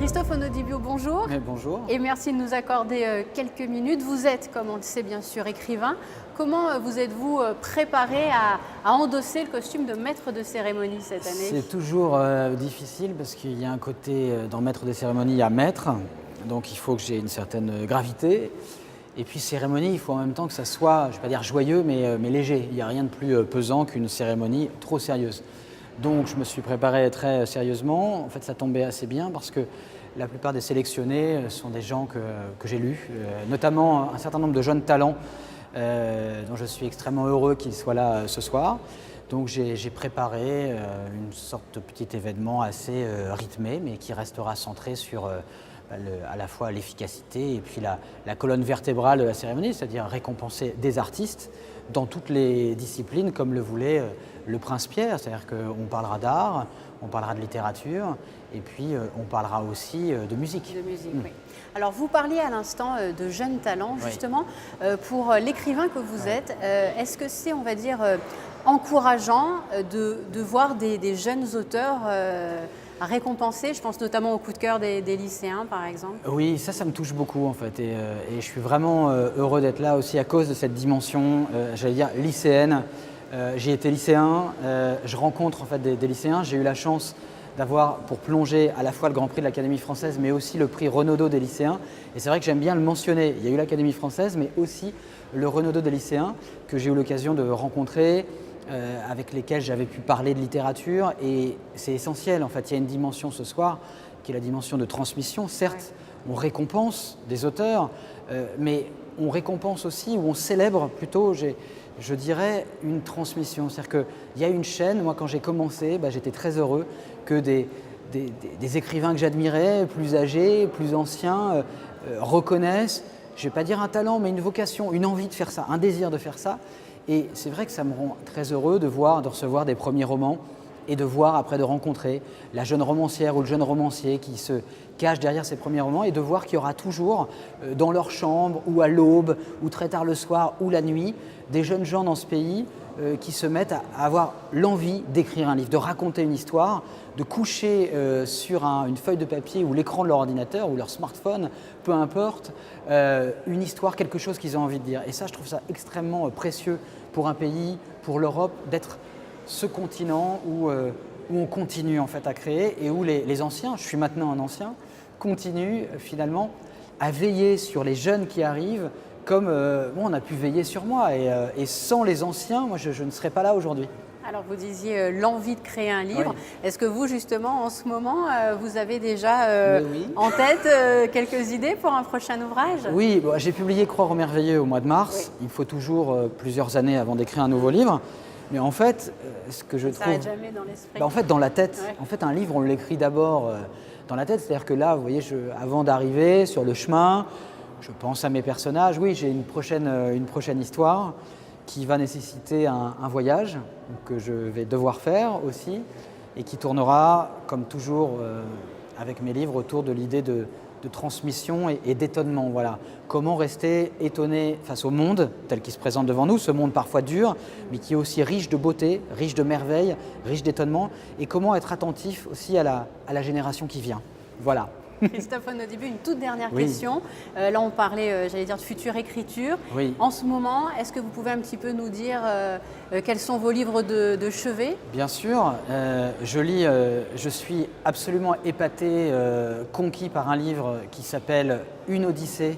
Christophe Onodibio, bonjour. Bonjour. Et merci de nous accorder quelques minutes. Vous êtes, comme on le sait bien sûr, écrivain. Comment vous êtes-vous préparé à endosser le costume de maître de cérémonie cette année? C'est toujours difficile parce qu'il y a un côté, dans maître de cérémonie, il y a maître. Donc il faut que j'ai une certaine gravité. Et puis cérémonie, il faut en même temps que ça soit, je ne vais pas dire joyeux, mais léger. Il n'y a rien de plus pesant qu'une cérémonie trop sérieuse. Donc je me suis préparé très sérieusement. En fait, ça tombait assez bien parce que la plupart des sélectionnés sont des gens que j'ai lus, notamment un certain nombre de jeunes talents dont je suis extrêmement heureux qu'ils soient là ce soir. Donc j'ai préparé une sorte de petit événement assez rythmé, mais qui restera centré sur à la fois l'efficacité et puis la colonne vertébrale de la cérémonie, c'est-à-dire récompenser des artistes dans toutes les disciplines, comme le voulait le Prince Pierre, c'est-à-dire qu'on parlera d'art, on parlera de littérature, et puis on parlera aussi de musique. De musique, oui. Alors vous parliez à l'instant de jeunes talents, justement. Pour l'écrivain que vous êtes, est-ce que c'est, on va dire, encourageant de voir des jeunes auteurs récompensés? Je pense notamment au coup de cœur des lycéens, par exemple. Oui, ça me touche beaucoup en fait, et je suis vraiment heureux d'être là aussi à cause de cette dimension, j'allais dire lycéenne. J'ai été lycéen, je rencontre en fait des lycéens. J'ai eu la chance d'avoir pour plonger à la fois le Grand Prix de l'Académie française, mais aussi le prix Renaudot des lycéens. Et c'est vrai que j'aime bien le mentionner. Il y a eu l'Académie française, mais aussi le Renaudot des lycéens que j'ai eu l'occasion de rencontrer, avec lesquels j'avais pu parler de littérature. Et c'est essentiel, en fait. Il y a une dimension ce soir qui est la dimension de transmission. Certes, on récompense des auteurs, mais on récompense aussi, ou on célèbre plutôt, je dirais, une transmission. C'est-à-dire qu'il y a une chaîne. Moi, quand j'ai commencé, j'étais très heureux que des écrivains que j'admirais, plus âgés, plus anciens, reconnaissent, je ne vais pas dire un talent, mais une vocation, une envie de faire ça, un désir de faire ça. Et c'est vrai que ça me rend très heureux de recevoir des premiers romans et de voir, après, de rencontrer la jeune romancière ou le jeune romancier qui se cache derrière ces premiers romans, et de voir qu'il y aura toujours, dans leur chambre, ou à l'aube, ou très tard le soir, ou la nuit, des jeunes gens dans ce pays qui se mettent à avoir l'envie d'écrire un livre, de raconter une histoire, de coucher sur une feuille de papier ou l'écran de leur ordinateur ou leur smartphone, peu importe, une histoire, quelque chose qu'ils ont envie de dire. Et ça, je trouve ça extrêmement précieux pour un pays, pour l'Europe, d'être ce continent où on continue en fait à créer, et où les anciens, je suis maintenant un ancien, continuent finalement à veiller sur les jeunes qui arrivent, comme on a pu veiller sur moi. Et sans les anciens, moi je ne serais pas là aujourd'hui. Alors vous disiez l'envie de créer un livre. Est-ce que vous, justement, en ce moment, vous avez déjà en tête quelques idées pour un prochain ouvrage? Oui, j'ai publié Croire au merveilleux au mois de mars. Il faut toujours plusieurs années avant d'écrire un nouveau livre. Mais en fait, ce que je trouve… Ça n'arrête jamais dans l'esprit. En fait, dans la tête. En fait, un livre, on l'écrit d'abord dans la tête. C'est-à-dire que là, vous voyez, avant d'arriver sur le chemin, je pense à mes personnages. Oui, j'ai une prochaine histoire qui va nécessiter un voyage que je vais devoir faire aussi, et qui tournera, comme toujours avec mes livres, autour de l'idée de transmission et d'étonnement. Voilà. Comment rester étonné face au monde tel qu'il se présente devant nous, ce monde parfois dur, mais qui est aussi riche de beauté, riche de merveilles, riche d'étonnement, et comment être attentif aussi à la génération qui vient. Voilà. Christophe Onodibio, une toute dernière question. Là, on parlait, j'allais dire, de future écriture. En ce moment, est-ce que vous pouvez un petit peu nous dire quels sont vos livres de chevet? Bien sûr. Je suis absolument épaté, conquis par un livre qui s'appelle Une Odyssée,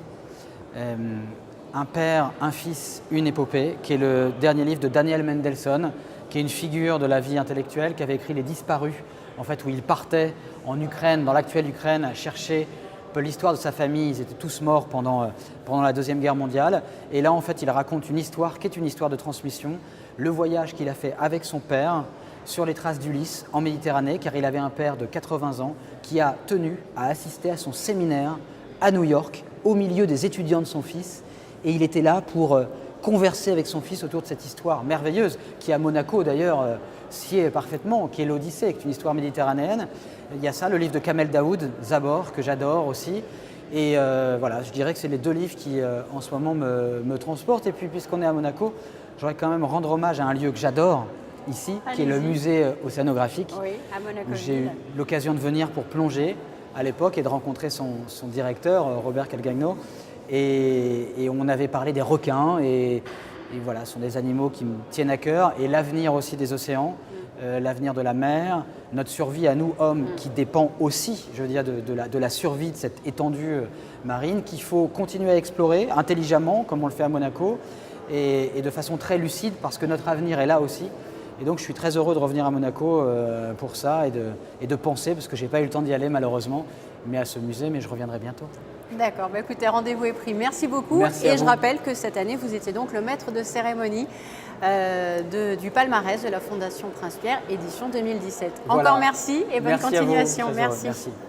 un père, un fils, une épopée, qui est le dernier livre de Daniel Mendelssohn, qui est une figure de la vie intellectuelle, qui avait écrit Les Disparus, en fait, où il partait en Ukraine, dans l'actuelle Ukraine, à chercher l'histoire de sa famille. Ils étaient tous morts pendant la Deuxième Guerre mondiale. Et là, en fait, il raconte une histoire qui est une histoire de transmission, le voyage qu'il a fait avec son père sur les traces d'Ulysse en Méditerranée, car il avait un père de 80 ans qui a tenu à assister à son séminaire à New York, au milieu des étudiants de son fils. Et il était là pour converser avec son fils autour de cette histoire merveilleuse, qui à Monaco d'ailleurs sied parfaitement, qui est l'Odyssée, qui est une histoire méditerranéenne. Il y a ça, le livre de Kamel Daoud, Zabor, que j'adore aussi. Et voilà, je dirais que c'est les deux livres qui en ce moment me transportent. Et puis puisqu'on est à Monaco, j'aurais quand même rendre hommage à un lieu que j'adore ici, qui est le musée océanographique, à Monaco, où j'ai eu l'occasion de venir pour plonger. à l'époque et de rencontrer son directeur, Robert Calgagno. Et on avait parlé des requins et voilà, ce sont des animaux qui me tiennent à cœur et l'avenir aussi des océans, l'avenir de la mer, notre survie à nous hommes qui dépend aussi, je veux dire, de la survie de cette étendue marine qu'il faut continuer à explorer intelligemment comme on le fait à Monaco et de façon très lucide parce que notre avenir est là aussi. Et donc je suis très heureux de revenir à Monaco pour ça et de penser, parce que je n'ai pas eu le temps d'y aller malheureusement, mais à ce musée, mais je reviendrai bientôt. D'accord, bah écoutez, rendez-vous est pris. Merci beaucoup. Merci et je rappelle que cette année, vous étiez donc le maître de cérémonie du palmarès de la Fondation Prince Pierre, édition 2017. Voilà. Encore merci et bonne Merci continuation. à vous, Merci. merci.